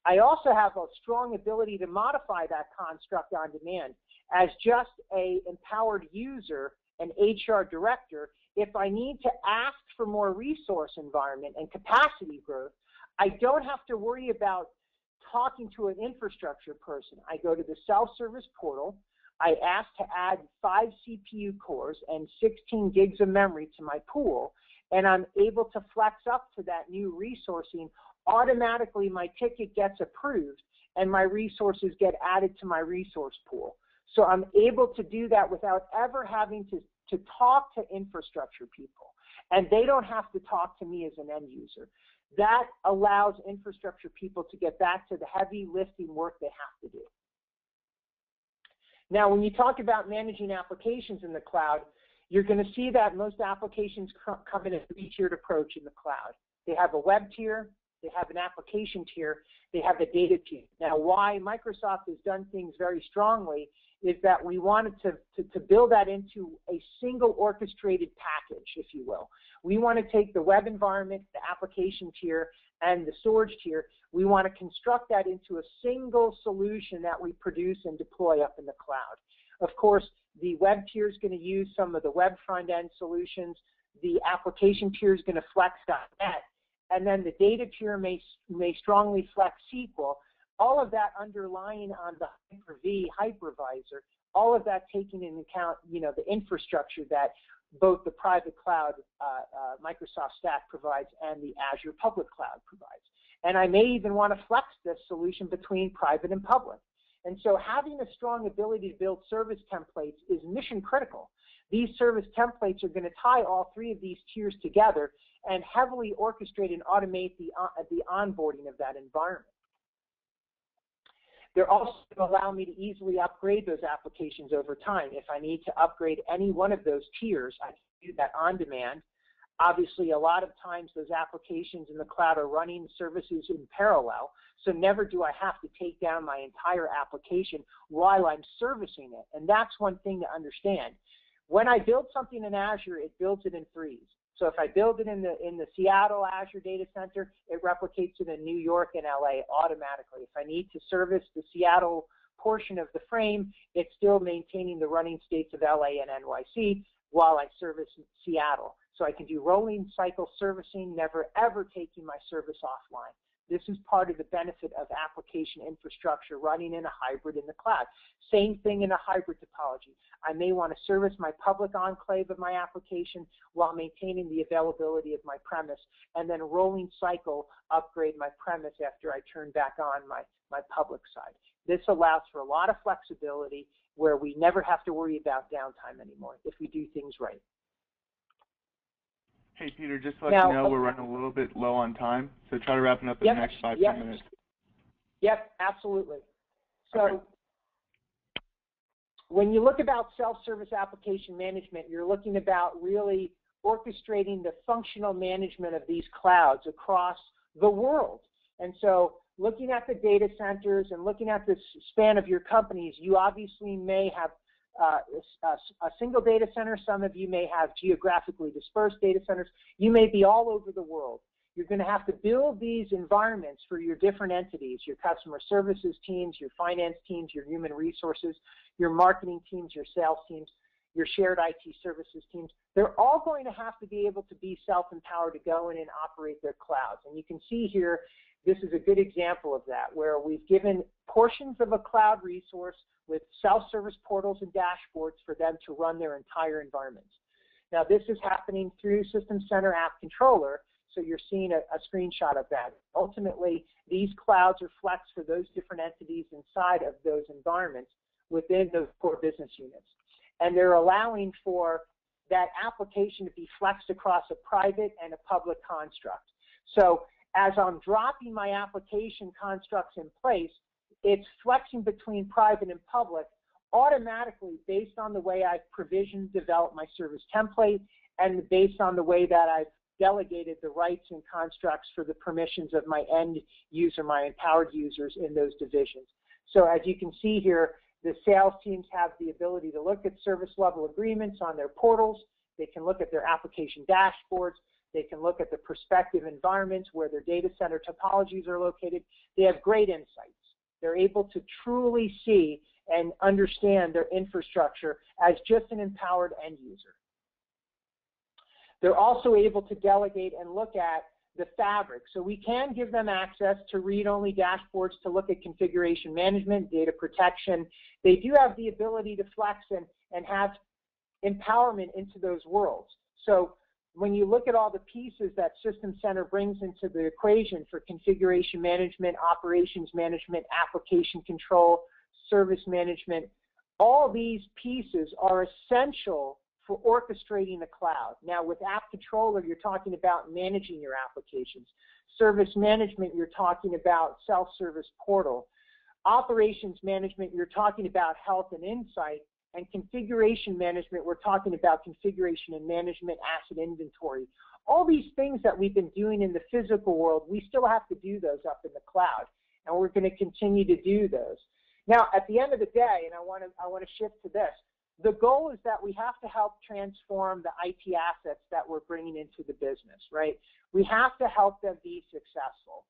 I also have a strong ability to modify that construct on demand as just an empowered user, an HR director. If I need to ask for more resource environment and capacity growth, I don't have to worry about talking to an infrastructure person. I go to the SelfService portal, I ask to add 5 CPU cores and 16 gigs of memory to my pool, and I'm able to flex up to that new resourcing. Automatically my ticket gets approved and my resources get added to my resource pool. So I'm able to do that without ever having to talk to infrastructure people, and they don't have to talk to me as an end user. That allows infrastructure people to get back to the heavy lifting work they have to do. Now, when you talk about managing applications in the cloud, you're going to see that most applications come in a 3-tiered approach in the cloud. They have a web tier, they have an application tier, they have a data tier. Now, why Microsoft has done things very strongly is that we wanted to build that into a single orchestrated package, if you will. We want to take the web environment, the application tier, and the storage tier. We want to construct that into a single solution that we produce and deploy up in the cloud. Of course, the web tier is going to use some of the web front-end solutions. The application tier is going to flex .NET, and then the data tier may strongly flex SQL. All of that underlying on the Hyper-V hypervisor, all of that taking into account, the infrastructure that both the private cloud Microsoft Stack provides and the Azure public cloud provides. And I may even want to flex this solution between private and public. And so having a strong ability to build service templates is mission critical. These service templates are going to tie all 3 of these tiers together and heavily orchestrate and automate the onboarding of that environment. They're also going to allow me to easily upgrade those applications over time. If I need to upgrade any one of those tiers, I can do that on demand. Obviously, a lot of times those applications in the cloud are running services in parallel, so never do I have to take down my entire application while I'm servicing it. And that's one thing to understand. When I build something in Azure, it builds it in threes. So if I build it in the Seattle Azure data center, it replicates it in New York and LA automatically. If I need to service the Seattle portion of the frame, it's still maintaining the running states of LA and NYC while I service Seattle. So I can do rolling cycle servicing, never ever taking my service offline. This is part of the benefit of application infrastructure running in a hybrid in the cloud. Same thing in a hybrid topology. I may want to service my public enclave of my application while maintaining the availability of my premise, and then rolling cycle upgrade my premise after I turn back on my public side. This allows for a lot of flexibility where we never have to worry about downtime anymore if we do things right. Hey, Peter, just to let you know, we're running a little bit low on time, so try to wrap it up in the next 5 to 10 minutes. Yep, absolutely. So okay. When you look about self-service application management, you're looking about really orchestrating the functional management of these clouds across the world. And so looking at the data centers and looking at the span of your companies, you obviously may have a single data center. Some of you may have geographically dispersed data centers. You may be all over the world. You're going to have to build these environments for your different entities, your customer services teams, your finance teams, your human resources, your marketing teams, your sales teams, your shared IT services teams. They're all going to have to be able to be self-empowered to go in and operate their clouds. And you can see here, this is a good example of that, where we've given portions of a cloud resource with self-service portals and dashboards for them to run their entire environments. Now, this is happening through System Center App Controller, so you're seeing a screenshot of that. Ultimately, these clouds are flexed for those different entities inside of those environments within those core business units. And they're allowing for that application to be flexed across a private and a public construct. So as I'm dropping my application constructs in place, it's flexing between private and public automatically based on the way I've provisioned, developed my service template, and based on the way that I've delegated the rights and constructs for the permissions of my end user, my empowered users in those divisions. So as you can see here, the sales teams have the ability to look at service level agreements on their portals. They can look at their application dashboards. They can look at the prospective environments where their data center topologies are located. They have great insights. They're able to truly see and understand their infrastructure as just an empowered end user. They're also able to delegate and look at the fabric. So we can give them access to read-only dashboards to look at configuration management, data protection. They do have the ability to flex and have empowerment into those worlds. So when you look at all the pieces that System Center brings into the equation for configuration management, operations management, application control, service management, all these pieces are essential for orchestrating the cloud. Now, with App Controller, you're talking about managing your applications. Service management, you're talking about self-service portal. Operations management, you're talking about health and insight. And configuration management, we're talking about configuration and management, asset inventory. All these things that we've been doing in the physical world, we still have to do those up in the cloud, and we're going to continue to do those. Now, at the end of the day, and I want to shift to this, the goal is that we have to help transform the IT assets that we're bringing into the business, right? We have to help them be successful.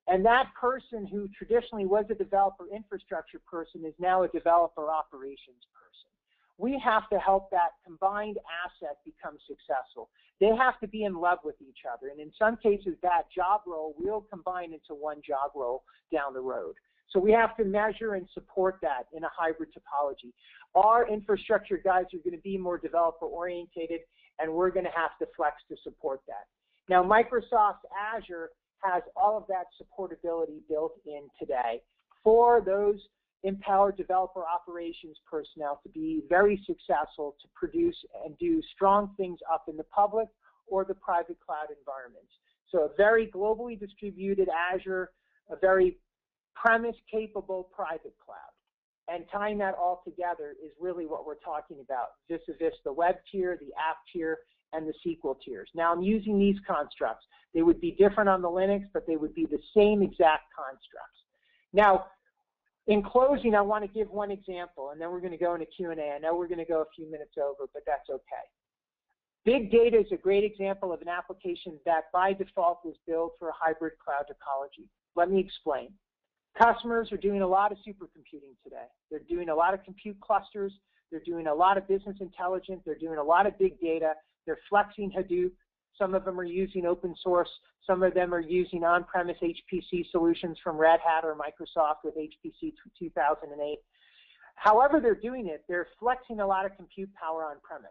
And that person who traditionally was a developer infrastructure person is now a developer operations person. We have to help that combined asset become successful. They have to be in love with each other. And in some cases, that job role will combine into one job role down the road. So we have to measure and support that in a hybrid topology. Our infrastructure guys are going to be more developer orientated, and we're going to have to flex to support that. Now, Microsoft Azure has all of that supportability built in today for those empowered developer operations personnel to be very successful to produce and do strong things up in the public or the private cloud environments. So a very globally distributed Azure, a very premise-capable private cloud. And tying that all together is really what we're talking about. DISYS the web tier, the app tier, and the SQL tiers. Now I'm using these constructs. They would be different on the Linux, but they would be the same exact constructs. Now, in closing, I want to give one example, and then we're going to go into Q&A. I know we're going to go a few minutes over, but that's okay. Big data is a great example of an application that by default was built for a hybrid cloud topology. Let me explain. Customers are doing a lot of supercomputing today. They're doing a lot of compute clusters. They're doing a lot of business intelligence. They're doing a lot of big data. They're flexing Hadoop. Some of them are using open source. Some of them are using on-premise HPC solutions from Red Hat or Microsoft with HPC 2008. However they're doing it, they're flexing a lot of compute power on-premise.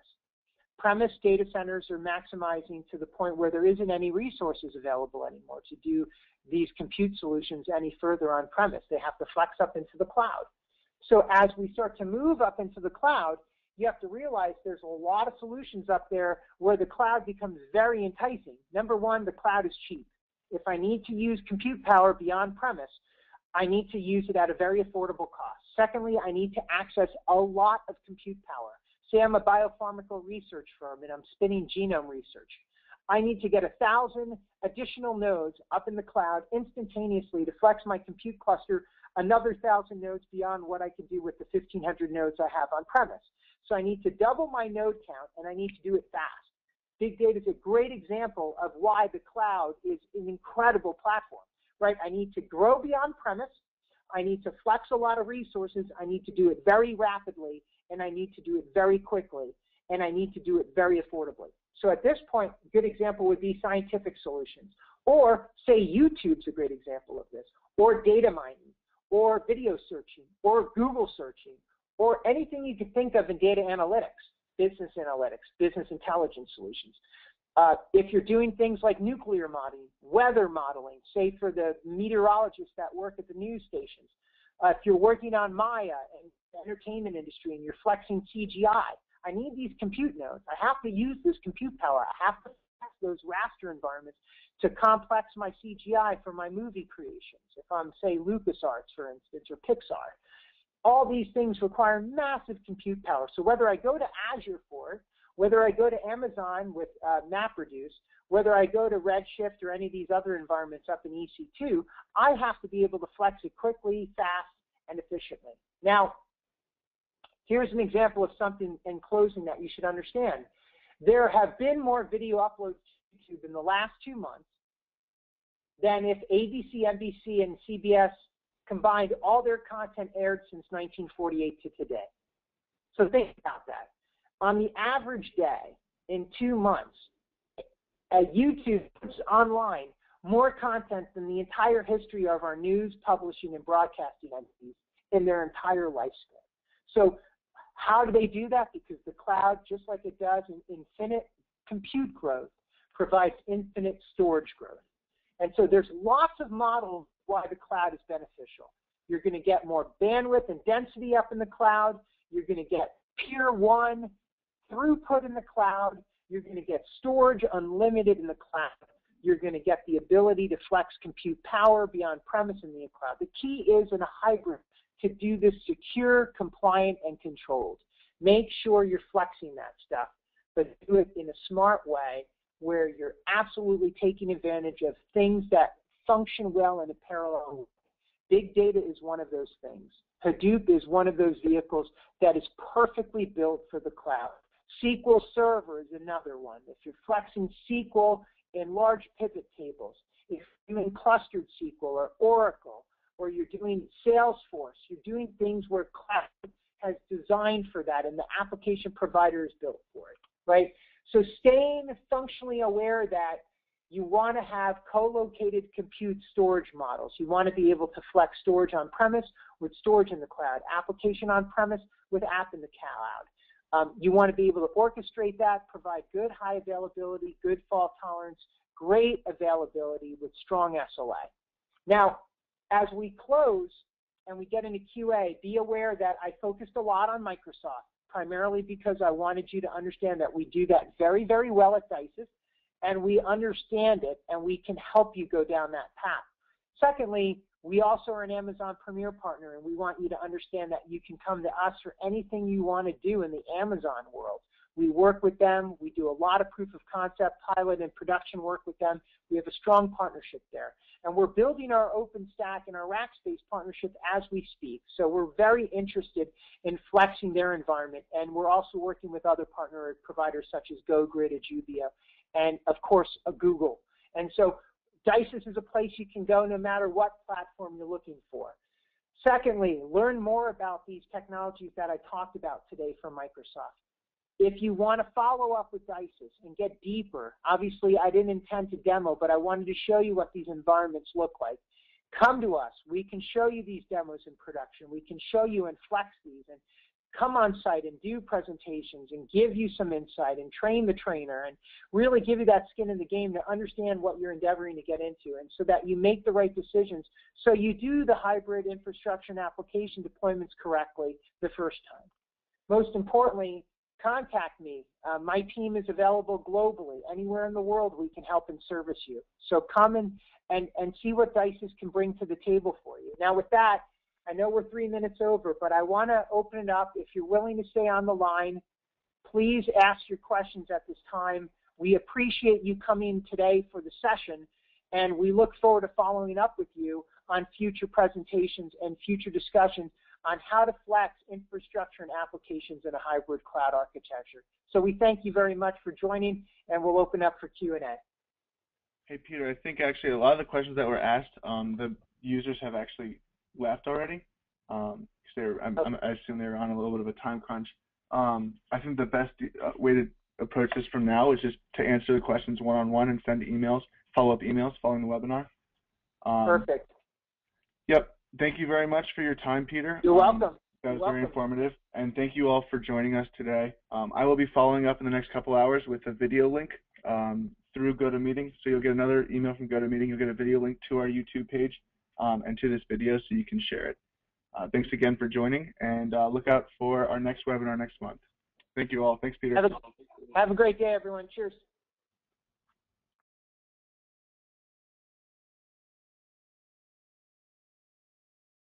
Premise data centers are maximizing to the point where there isn't any resources available anymore to do these compute solutions any further on-premise. They have to flex up into the cloud. So as we start to move up into the cloud, you have to realize there's a lot of solutions up there where the cloud becomes very enticing. Number one, the cloud is cheap. If I need to use compute power beyond premise, I need to use it at a very affordable cost. Secondly, I need to access a lot of compute power. Say I'm a biopharmaceutical research firm and I'm spinning genome research. I need to get 1,000 additional nodes up in the cloud instantaneously to flex my compute cluster another 1,000 nodes beyond what I can do with the 1,500 nodes I have on premise. So I need to double my node count, and I need to do it fast. Big data is a great example of why the cloud is an incredible platform, right? I need to grow beyond premise. I need to flex a lot of resources. I need to do it very rapidly, and I need to do it very quickly, and I need to do it very affordably. So at this point, a good example would be scientific solutions, or say YouTube's a great example of this, or data mining, or video searching, or Google searching, or anything you could think of in data analytics, business intelligence solutions. If you're doing things like nuclear modeling, weather modeling, say for the meteorologists that work at the news stations, if you're working on Maya and the entertainment industry and you're flexing CGI, I need these compute nodes. I have to use this compute power. I have to flex those raster environments to complex my CGI for my movie creations. If I'm, say, LucasArts, for instance, or Pixar. All these things require massive compute power. So whether I go to Azure for it, whether I go to Amazon with MapReduce, whether I go to Redshift or any of these other environments up in EC2, I have to be able to flex it quickly, fast, and efficiently. Now, here's an example of something in closing that you should understand. There have been more video uploads to YouTube in the last 2 months than if ABC, NBC, and CBS combined all their content aired since 1948 to today. So think about that. On the average day, in 2 months, YouTube puts online more content than the entire history of our news, publishing, and broadcasting entities in their entire lifespan. So how do they do that? Because the cloud, just like it does in infinite compute growth, provides infinite storage growth. And so there's lots of models why the cloud is beneficial. You're going to get more bandwidth and density up in the cloud. You're going to get Tier 1 throughput in the cloud. You're going to get storage unlimited in the cloud. You're going to get the ability to flex compute power beyond premise in the cloud. The key is in a hybrid to do this secure, compliant, and controlled. Make sure you're flexing that stuff, but do it in a smart way where you're absolutely taking advantage of things that function well in a parallel way. Big data is one of those things. Hadoop is one of those vehicles that is perfectly built for the cloud. SQL Server is another one. If you're flexing SQL in large pivot tables, if you're doing clustered SQL or Oracle, or you're doing Salesforce, you're doing things where cloud has designed for that and the application provider is built for it, right? So staying functionally aware that you want to have co-located compute storage models. You want to be able to flex storage on-premise with storage in the cloud, application on-premise with app in the cloud. You want to be able to orchestrate that, provide good high availability, good fault tolerance, great availability with strong SLA. Now, as we close and we get into QA, be aware that I focused a lot on Microsoft, primarily because I wanted you to understand that we do that very, very well at DISYS, and we understand it, and we can help you go down that path. Secondly, we also are an Amazon Premier Partner, and we want you to understand that you can come to us for anything you want to do in the Amazon world, We work with them. We do a lot of proof of concept, pilot, and production work with them. We have a strong partnership there. And we're building our OpenStack and our Rackspace partnership as we speak. So we're very interested in flexing their environment. And we're also working with other partner providers such as GoGrid, Ajubio, and of course, Google. And so DISYS is a place you can go no matter what platform you're looking for. Secondly, learn more about these technologies that I talked about today from Microsoft. If you want to follow up with DISYS and get deeper, obviously I didn't intend to demo, but I wanted to show you what these environments look like. Come to us. We can show you these demos in production. We can show you and flex these and come on site and do presentations and give you some insight and train the trainer and really give you that skin in the game to understand what you're endeavoring to get into, and so that you make the right decisions so you do the hybrid infrastructure and application deployments correctly the first time. Most importantly, contact me. My team is available globally. Anywhere in the world we can help and service you. So come and see what DISYS can bring to the table for you. Now with that, I know we're 3 minutes over, but I want to open it up. If you're willing to stay on the line, please ask your questions at this time. We appreciate you coming today for the session, and we look forward to following up with you on future presentations and future discussions on how to flex infrastructure and applications in a hybrid cloud architecture. So we thank you very much for joining, and we'll open up for Q&A. Hey, Peter, I think actually a lot of the questions that were asked, the users have actually left already. I assume they're on a little bit of a time crunch. I think the best way to approach this from now is just to answer the questions one-on-one and send emails, follow-up emails following the webinar. Perfect. Yep. Thank you very much for your time, Peter. You're welcome. That was very informative. And thank you all for joining us today. I will be following up in the next couple hours with a video link through GoToMeeting. So you'll get another email from GoToMeeting. You'll get a video link to our YouTube page and to this video so you can share it. Thanks again for joining, and look out for our next webinar next month. Thank you all. Thanks, Peter. Have a great day, everyone. Cheers.